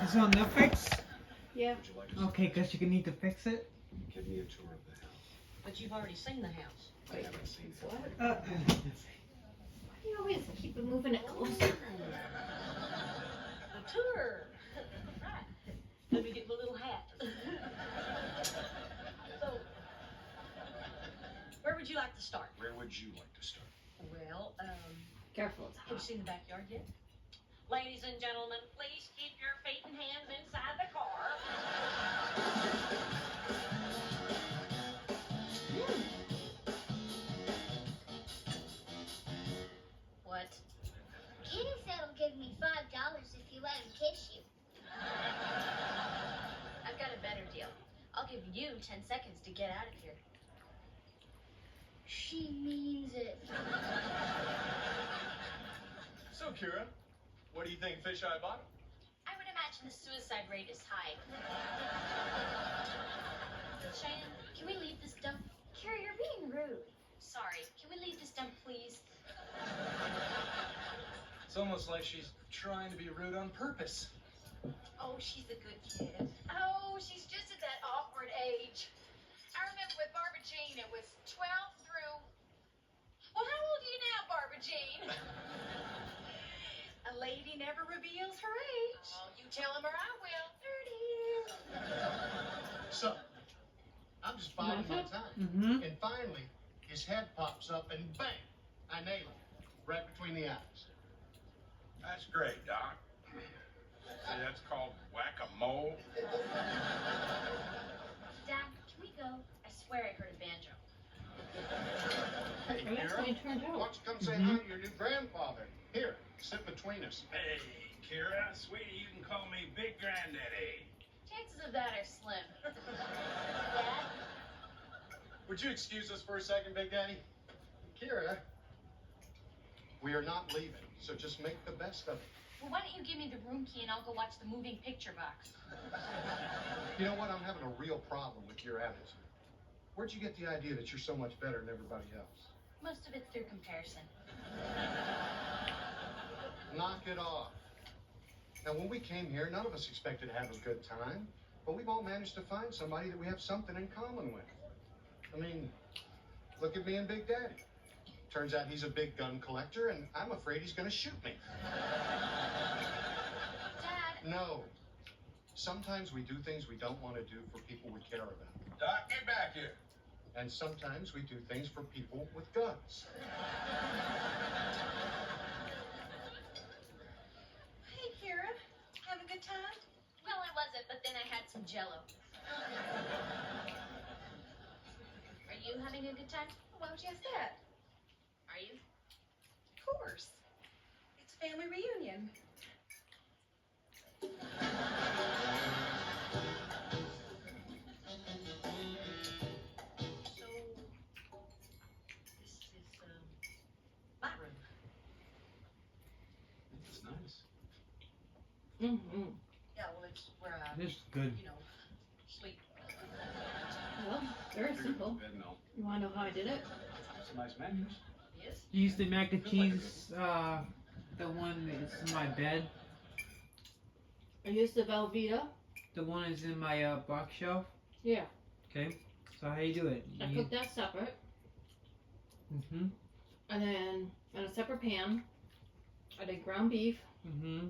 Is it on Netflix? Yeah. Would you like to Okay, guess you're gonna need to fix it. give me a tour of the house? But you've already seen the house. I haven't seen it. What? Uh, Why do you always keep moving it closer? The tour. Right. Let me get my little hat. So, where would you like to start? Where would you like to start? Well, Careful, it's have you hot. seen the backyard yet? Ladies and gentlemen, please keep your feet and hands inside the car. What? Kenny said he'll give me $5 if you let him kiss you. I've got a better deal. I'll give you 10 seconds to get out of here. She means it. So, Kira, what do you think Fisheye Bottom? I would imagine the suicide rate is high. Cheyenne, can we leave this dump? Kira, you're being rude. Sorry, can we leave this dump, please? It's almost like she's trying to be rude on purpose. Oh, she's a good kid. Oh, she's just at that awkward age. I remember with Barbara Jean, it was 12 through... Well, how old are you now, Barbara Jean? A lady never reveals her age. Oh, you tell him or I will. 30. So, I'm just biding my time. mm-hmm. And finally, his head pops up and bang, I nail him. Right between the eyes. That's great, Doc. See, that's called whack-a-mole. Dad, can we go? I swear I heard a banjo. Hey, Well, that's how Kira, it turned why out. don't you come say hi to your new grandfather? Here, sit between us. Hey, Kira, sweetie, you can call me Big Granddaddy. Chances of that are slim. Dad? Would you excuse us for a second, Big Daddy? Kira, we are not leaving, so just make the best of it. Well, why don't you give me the room key and I'll go watch the moving picture box? You know what? I'm having a real problem with your attitude. Where'd you get the idea that you're so much better than everybody else? Most of it's through comparison. Knock it off. Now, when we came here, none of us expected to have a good time, but we've all managed to find somebody that we have something in common with. I mean, look at me and Big Daddy. Turns out he's a big gun collector, and I'm afraid he's going to shoot me. Dad, No. Sometimes we do things we don't want to do for people we care about. Doc, get back here. And sometimes we do things for people with guns. Hey, Kira. Have a good time? well, I wasn't, but then I had some Jell-O. Are you having a good time? Why would you ask that? Are you? Of course. It's a family reunion. So, this is, my room. It's nice. Mm-hmm. Yeah, well, it's where I, This is good. you know, sleep. Well, very simple. Bed and all. You wanna know how I did it? It's a nice mattress. Yes? You use the mac and cheese, the one that's in my bed. I used the Velveeta. The one is in my box shelf. Yeah. Okay. So how you do it? I cooked that separate. Mm-hmm. And then in a separate pan, I did ground beef Mm-hmm.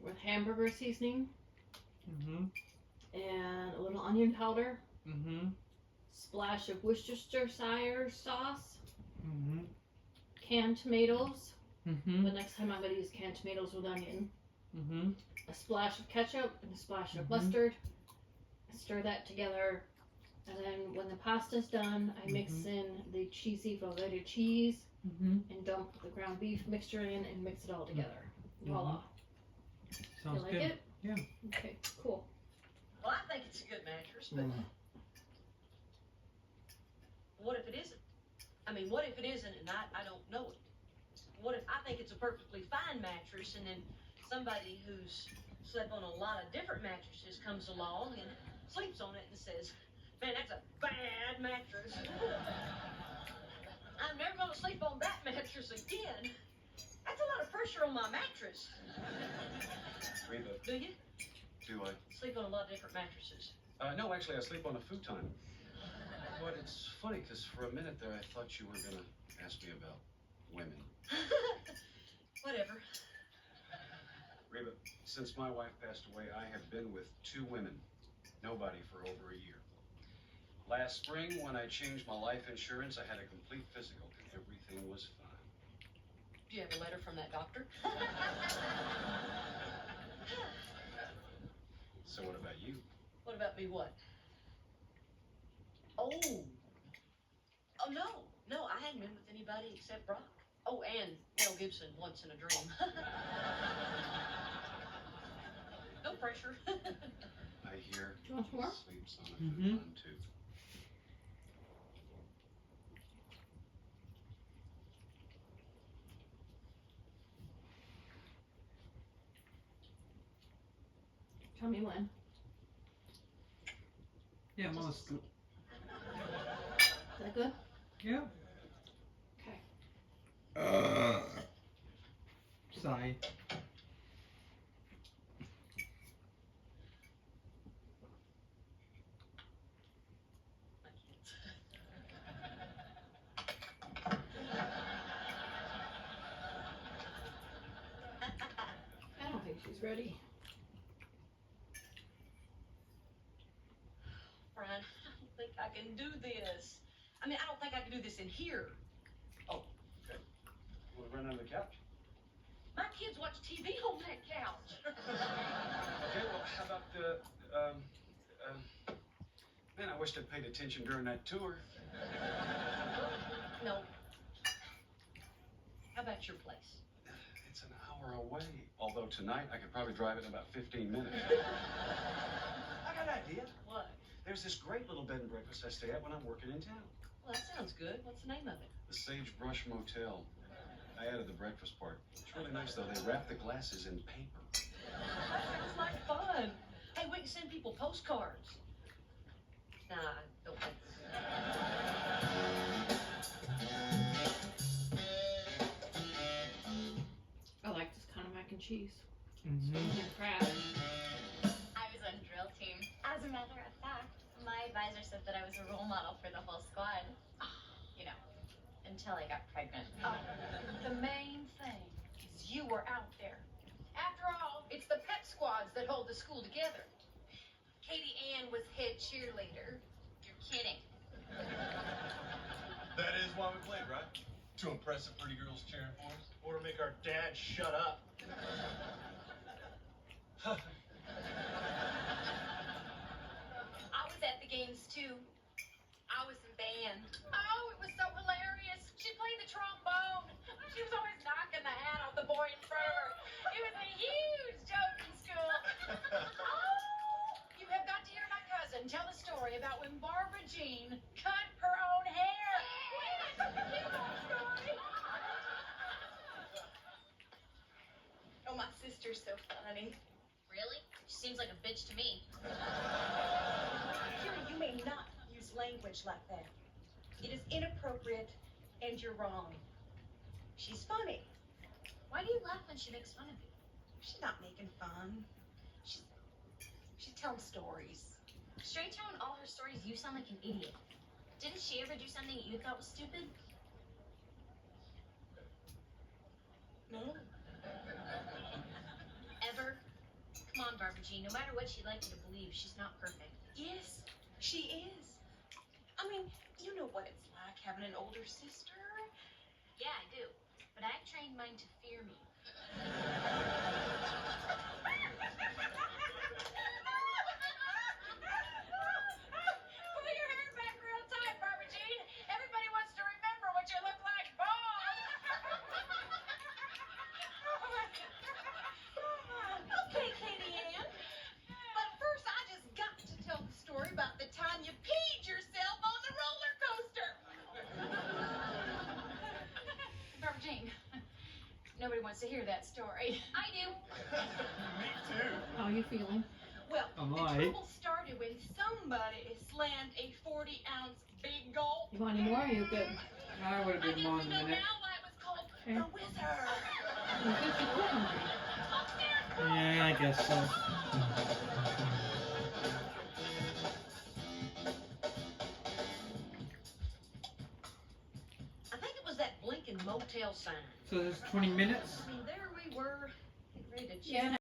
with hamburger seasoning Mm-hmm. and a little onion powder, Mm-hmm. splash of Worcestershire sauce, Mm-hmm. canned tomatoes. Mm-hmm. The next time I'm gonna use canned tomatoes with onion. Mm-hmm. A splash of ketchup and a splash of Mhm. mustard. Stir that together. And then when the pasta's done, I mix in the cheesy Velveeta cheese Mm-hmm. and dump the ground beef mixture in and mix it all together. Voila. Sounds you like good. it? Yeah. Okay, cool. Well, I think it's a good mattress, but what if it isn't? I mean, what if it isn't and I don't know it? What if I think it's a perfectly fine mattress and then somebody who's slept on a lot of different mattresses comes along and sleeps on it and says, man, that's a bad mattress. I'm never gonna sleep on that mattress again. That's a lot of pressure on my mattress. Reba, Do you? do I? Sleep on a lot of different mattresses. No, actually, I sleep on a futon. But it's funny, because for a minute there, I thought you were going to ask me about women. Whatever. Reba, since my wife passed away, I have been with 2 women. Nobody for over a year. Last spring, when I changed my life insurance, I had a complete physical, and everything was fine. Do you have a letter from that doctor? So what about you? What about me what? Oh. Oh, no. No, I hadn't been with anybody except Brock. Oh, and Mel Gibson once in a dream. No pressure. I hear Do you want some more? sleeps on a Mhm. futon, too. Tell me when. Yeah, most. Is that good? Yeah. Okay. Sigh. My kids. I don't think she's ready. Brian, I don't think I can do this. I mean, I don't think I can do this in here. Want to run under the couch? My kids watch TV on that couch. Okay, well, how about man, I wish I'd paid attention during that tour. No. How about your place? It's an hour away. Although tonight, I could probably drive it in about 15 minutes. I got an idea. What? There's this great little bed and breakfast I stay at when I'm working in town. Well, that sounds good. What's the name of it? The Sagebrush Motel. I added the breakfast part. It's really nice, though. They wrap the glasses in paper. That sounds like fun. Hey, we can send people postcards. Nah, I don't think so. I like this kind of mac and cheese. Mm-hmm. And crab. I was on drill team. As a matter of fact, my advisor said that I was a role model for the whole squad. You know, until I got pregnant. The main thing is you were out there. After all, it's the pep squads that hold the school together. Katie Ann was head cheerleader. You're kidding. That is why we played, right? To impress the pretty girls cheering for us? Or to make our dad shut up? I was at the games too. I was in band. Oh, it was so hilarious. She played the trombone. She was always knocking the hat off the boy in front of her. It was a huge joke in school. Oh, you have got to hear my cousin tell a story about when Barbara Jean cut her own hair. Oh, my sister's so funny. Really? She seems like a bitch to me. Kira, you may not use language like that. It is inappropriate, and you're wrong. She's funny. Why do you laugh when she makes fun of you? She's not making fun. She's telling stories. Straight telling all her stories, you sound like an idiot. Didn't she ever do something that you thought was stupid? No. Ever? Come on, Barbara Jean. No matter what she'd like you to believe, she's not perfect. Yes, she is. I mean, you know what it's like having an older sister. Yeah, I do. But I've trained mine to fear me. Pull your hair back real tight, Barbara Jean. Everybody wants to remember what you look like, Bob. Okay, Katie Ann. But first, I just got to tell the story about the time you peed yourself on the roller coaster. Barbara Jean, nobody wants to hear that story. I do. Me too. How are you feeling? Well, Am the I? trouble started when somebody slammed a 40-ounce big gulp. You want any more? Or you good? I would have I been need more to in a know minute. now why it was called Okay. the Wizard. You good? You look hungry. Upstairs, Yeah, I guess so. motel sign. So there's 20 minutes? I mean, there we were, getting ready to check Yeah,